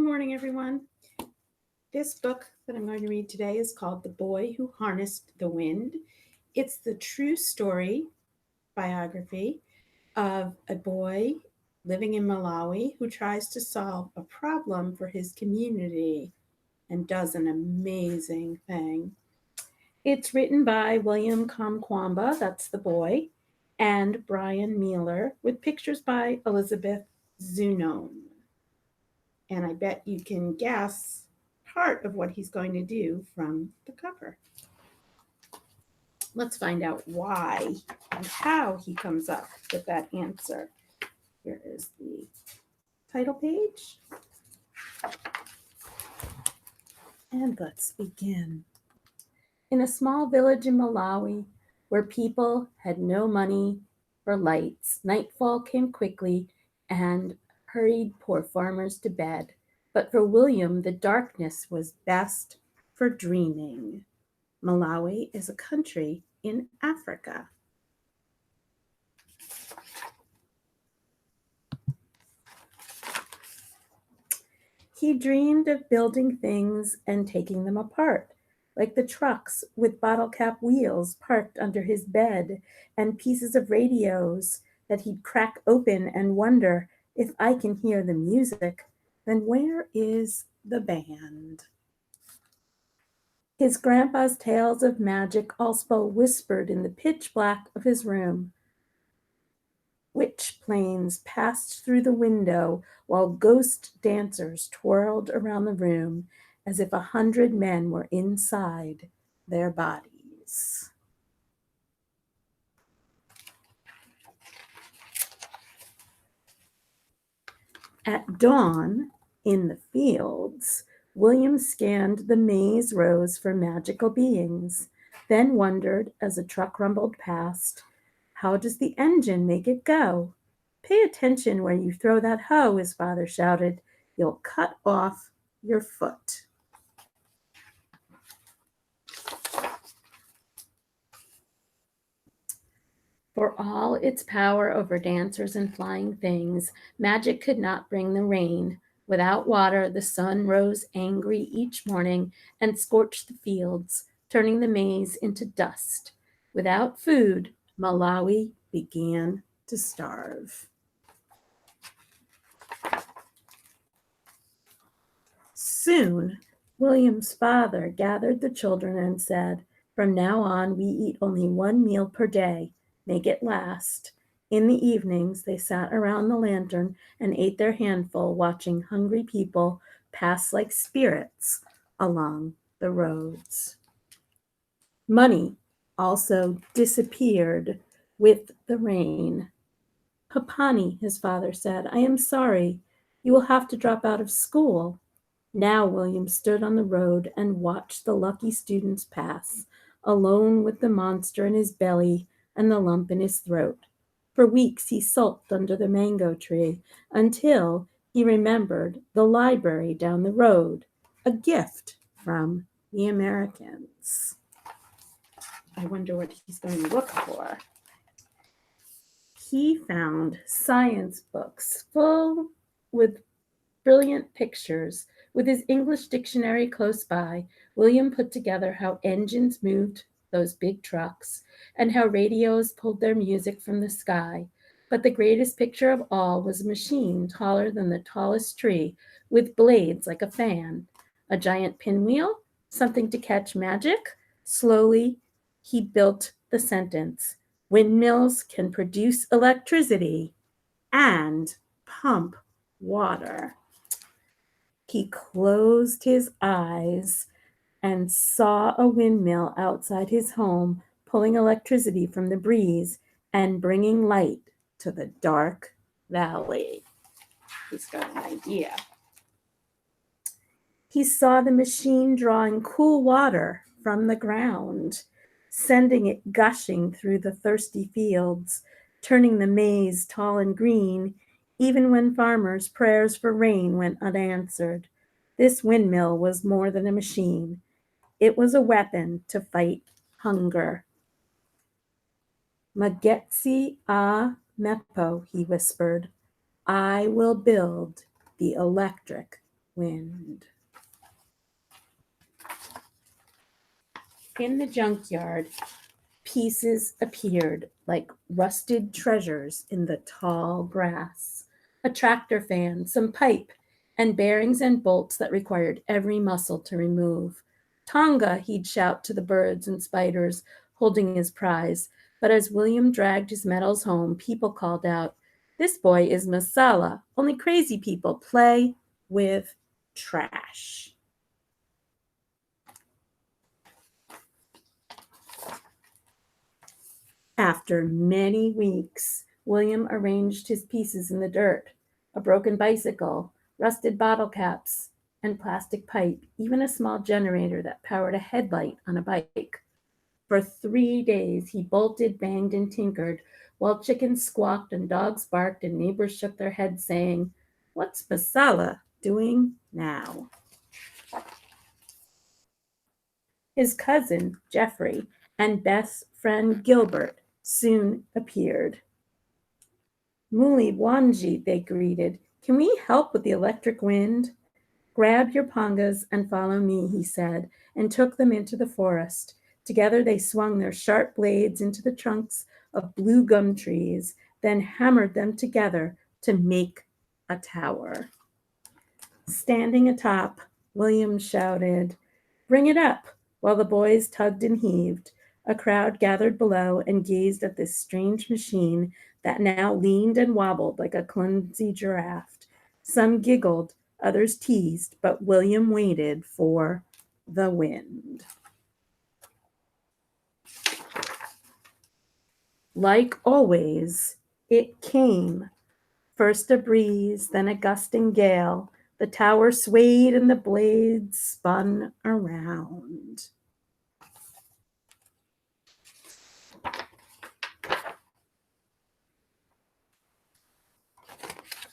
morning, everyone. This book that I'm going to read today is called The Boy Who Harnessed the Wind. It's the true story biography of a boy living in Malawi who tries to solve a problem for his community and does an amazing thing. It's written by William Kamkwambe, that's the boy, and Bryan with pictures by Elizabeth Zunone. And I bet you can guess part of what he's going to do from the cover. Let's find out why and how he comes up with that answer. Here is the title page. And let's begin. In a small village in Malawi, where people had no money for lights, nightfall came quickly and hurried poor farmers to bed. But for William, the darkness was best for dreaming. Malawi is a country in Africa. He dreamed of building things and taking them apart, like the trucks with bottle cap wheels parked under his bed and pieces of radios that he'd crack open and wonder, if I can hear the music, then where is the band? His grandpa's tales of magic also whispered in the pitch black of his room. Witch planes passed through the window while ghost dancers twirled around the room as if 100 men were inside their bodies. At dawn, in the fields, William scanned the maze rows for magical beings, then wondered as a truck rumbled past, how does the engine make it go? Pay attention where you throw that hoe, his father shouted. You'll cut off your foot. For all its power over dancers and flying things, magic could not bring the rain. Without water, the sun rose angry each morning and scorched the fields, turning the maize into dust. Without food, Malawi began to starve. Soon, William's father gathered the children and said, from now on, we eat only one meal per day. Make it last. In the evenings, they sat around the lantern and ate their handful, watching hungry people pass like spirits along the roads. Money also disappeared with the rain. Papani, his father said, I am sorry. You will have to drop out of school. Now William stood on the road and watched the lucky students pass, alone with the monster in his belly and the lump in his throat. For weeks he sulked under the mango tree until he remembered the library down the road, a gift from the Americans. I wonder what he's going to look for. He found science books full with brilliant pictures. With his English dictionary close by, William put together how engines moved those big trucks and how radios pulled their music from the sky. But the greatest picture of all was a machine taller than the tallest tree, with blades like a fan, a giant pinwheel, something to catch magic. Slowly, he built the sentence, windmills can produce electricity and pump water. He closed his eyes and saw a windmill outside his home, pulling electricity from the breeze and bringing light to the dark valley. He's got an idea. He saw the machine drawing cool water from the ground, sending it gushing through the thirsty fields, turning the maize tall and green, even when farmers' prayers for rain went unanswered. This windmill was more than a machine. It was a weapon to fight hunger. Magetsi a Mepo, he whispered. I will build the electric wind. In the junkyard, pieces appeared like rusted treasures in the tall grass. A tractor fan, some pipe, and bearings and bolts that required every muscle to remove. Tonga, he'd shout to the birds and spiders, holding his prize. But as William dragged his metals home, people called out, "This boy is Masala. Only crazy people play with trash." After many weeks, William arranged his pieces in the dirt: a broken bicycle, rusted bottle caps, and plastic pipe, even a small generator that powered a headlight on a bike. For 3 days, he bolted, banged, and tinkered, while chickens squawked and dogs barked and neighbors shook their heads, saying, "What's Masala doing now?" His cousin, Geoffrey, and best friend Gilbert soon appeared. "Muli Wanji," they greeted. "Can we help with the electric wind?" "Grab your pangas and follow me," he said, and took them into the forest. Together they swung their sharp blades into the trunks of blue gum trees, then hammered them together to make a tower. Standing atop, William shouted, "Bring it up," while the boys tugged and heaved. A crowd gathered below and gazed at this strange machine that now leaned and wobbled like a clumsy giraffe. Some giggled, others teased, but William waited for the wind. Like always, it came. First a breeze, then a gusting gale. The tower swayed and the blades spun around.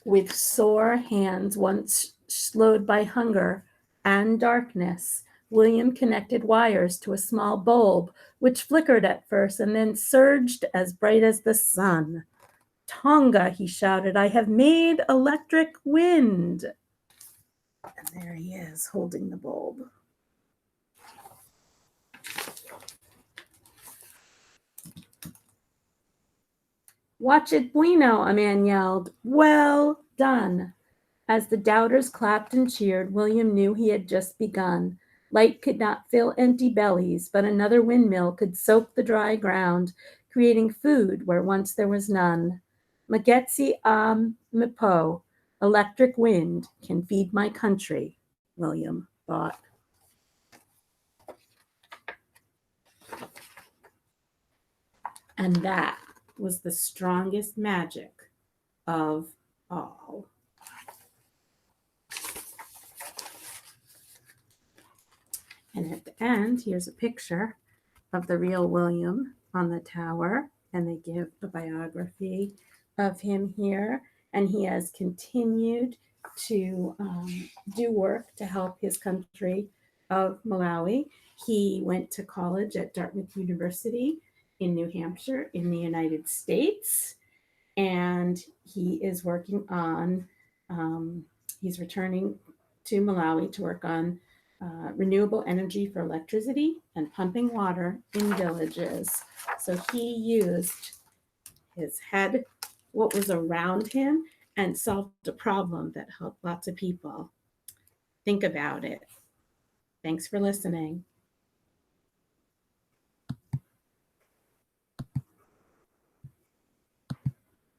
With sore hands once slowed by hunger and darkness, William connected wires to a small bulb, which flickered at first and then surged as bright as the sun. "Tonga," he shouted, "I have made electric wind." And there he is, holding the bulb. "Watch it, bueno," a man yelled. "Well done." As the doubters clapped and cheered, William knew he had just begun. Light could not fill empty bellies, but another windmill could soak the dry ground, creating food where once there was none. "Magetsi Mipo, electric wind, can feed my country," William thought. And that was the strongest magic of all. And at the end, here's a picture of the real William on the tower, and they give a biography of him here. And he has continued to do work to help his country of Malawi. He went to college at Dartmouth University in New Hampshire in the United States, and he is working on, he's returning to Malawi to work on renewable energy for electricity and pumping water in villages. So he used his head, what was around him, and solved a problem that helped lots of people. Think about it. Thanks for listening.